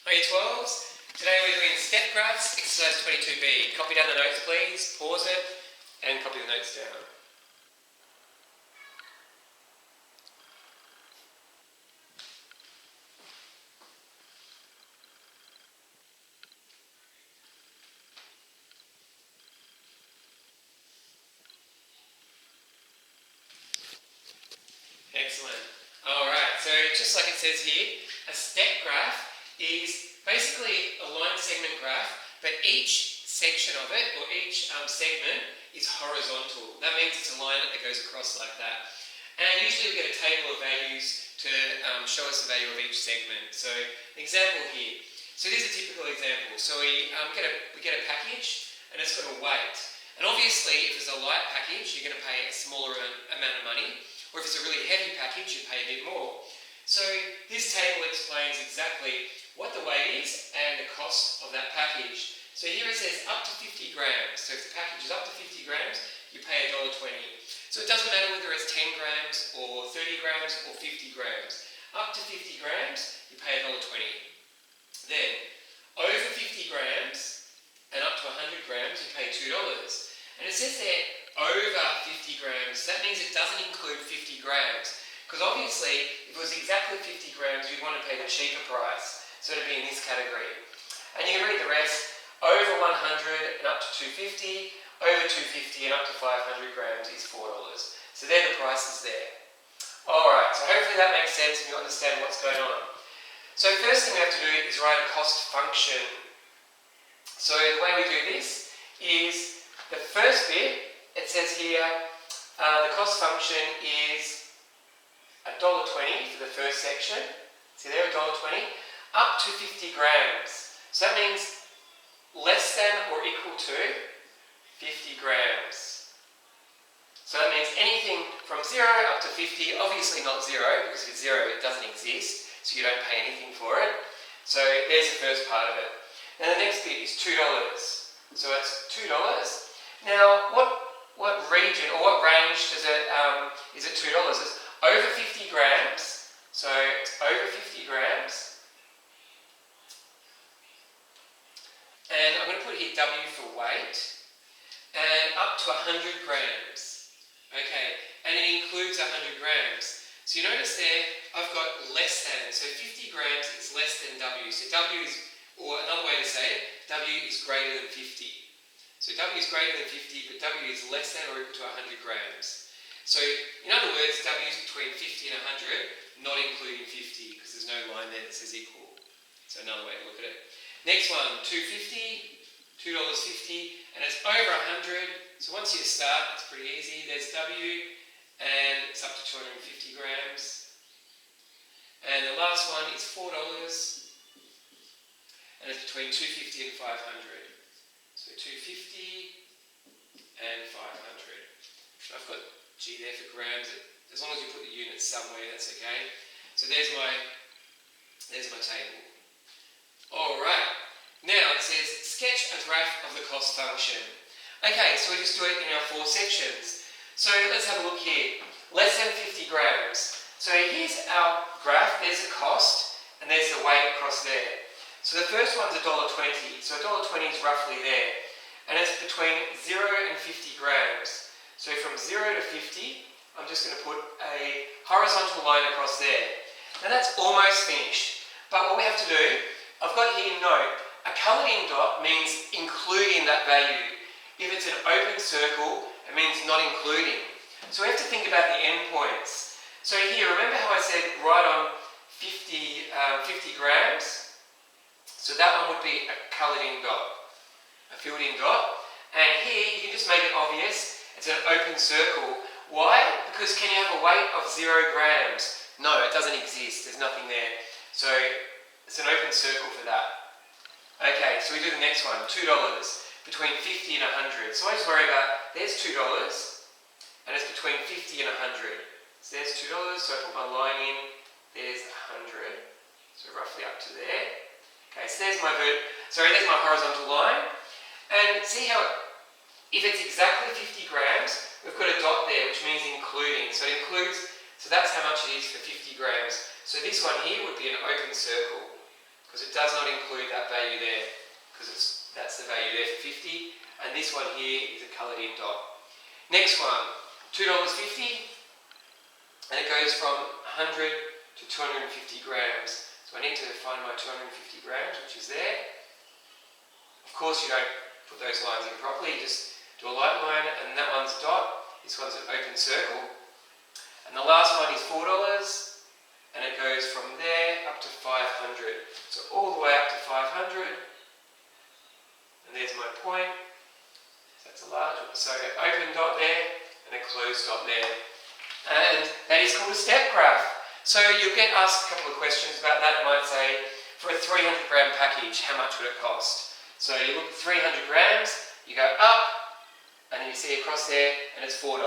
Hi Year 12s, today we're doing step graphs, exercise 22b. Copy down the notes please, pause it and copy the notes down. Excellent. Alright, so just like it says here, a step graph is basically a line segment graph, but each section of it, or each segment, is horizontal. That means it's a line that goes across like that. And usually we get a table of values to show us the value of each segment. So, an example here. So this is a typical example. So we get a package, and it's got a weight. And obviously, if it's a light package, you're going to pay a smaller amount of money. Or if it's a really heavy package, you pay a bit more. So this table explains exactly what the weight is and the cost of that package. So here it says up to 50 grams. So if the package is up to 50 grams, you pay $1.20. So it doesn't matter whether it's 10 grams or 30 grams or 50 grams. Up to 50 grams, you pay $1.20. Then, over 50 grams and up to 100 grams, you pay $2. And it says there, over 50 grams. That means it doesn't include 50 grams. Because obviously, if it was exactly 50 grams, you'd want to pay the cheaper price. So it'd be in this category. And you can read the rest. Over 100 and up to 250, over 250 and up to 500 grams is $4. So they're the prices there. Alright, so hopefully that makes sense and you understand what's going on. So first thing we have to do is write a cost function. So the way we do this is the first bit, it says here, the cost function is $1.20 for the first section. See there, $1.20, up to 50 grams. So that means less than or equal to 50 grams. So that means anything from 0 up to 50, obviously not 0, because if it's 0 it doesn't exist, so you don't pay anything for it. So there's the first part of it. Then the next bit is $2. So it's $2. Now, what region or what range does it, is it $2? It's over 50 grams. So it's over 50 grams. And I'm going to put here W for weight. And up to 100 grams. Okay, and it includes 100 grams. So you notice there, I've got less than. So 50 grams is less than W. So W is, or another way to say it, W is greater than 50. So W is greater than 50, but W is less than or equal to 100 grams. So in other words, W is between 50 and 100, not including 50, because there's no line there that says equal. So another way to look at it. Next one, $2.50, $2.50, and it's over 100. So once you start, it's pretty easy. There's W, and it's up to 250 grams. And the last one is $4, and it's between 250 and 500. So 250 and 500. I've got G there for grams. As long as you put the units somewhere, that's okay. So there's my table. Alright, now it says sketch a graph of the cost function. Okay, so we just do it in our 4 sections. So let's have a look here. Less than 50 grams. So here's our graph, there's the cost, and there's the weight across there. So the first one's $1.20, so $1.20 is roughly there. And it's between 0 and 50 grams. So from 0 to 50, I'm just going to put a horizontal line across there. Now that's almost finished. But what we have to do, I've got here note, a coloured in dot means including that value. If it's an open circle, it means not including. So we have to think about the endpoints. So here, remember how I said right on 50 grams? So that one would be a coloured in dot, a filled in dot. And here, you can just make it obvious, it's an open circle. Why? Because can you have a weight of 0 grams? No, it doesn't exist, there's nothing there. So it's an open circle for that. Okay, so we do the next one, $2, between 50 and 100. So I just worry about, there's $2, and it's between 50 and 100. So there's $2, so I put my line in, there's 100, so roughly up to there. Okay, so there's my horizontal line. And see how, if it's exactly 50 grams, we've got a dot there, which means including. So it includes, so that's how much it is for 50 grams. So this one here would be an open circle. because it does not include that value there, because that's the value there for 50, and this one here is a coloured in dot. Next one, $2.50, and it goes from 100 to 250 grams. So I need to find my 250 grams, which is there. Of course, you don't put those lines in properly, you just do a light line, and that one's a dot, this one's an open circle. And the last one is $4, and it goes from there up to 500. So all the way up to 500, and there's my point. So that's a large one. So open dot there, and a closed dot there. And that is called a step graph. So you'll get asked a couple of questions about that. It might say, for a 300 gram package, how much would it cost? So you look at 300 grams, you go up, and then you see across there, and it's $4.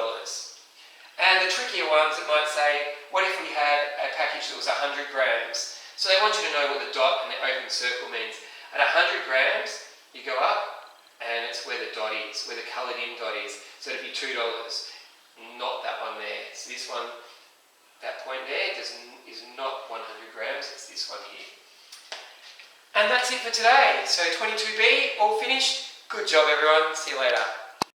And the trickier ones, it might say, what if we had a package that was 100 grams? So they want you to know what the dot and the open circle means. At 100 grams, you go up, and it's where the dot is, where the coloured in dot is. So it'd be $2, not that one there. So this one, that point there, is not 100 grams, it's this one here. And that's it for today. So 22B, all finished. Good job everyone, see you later.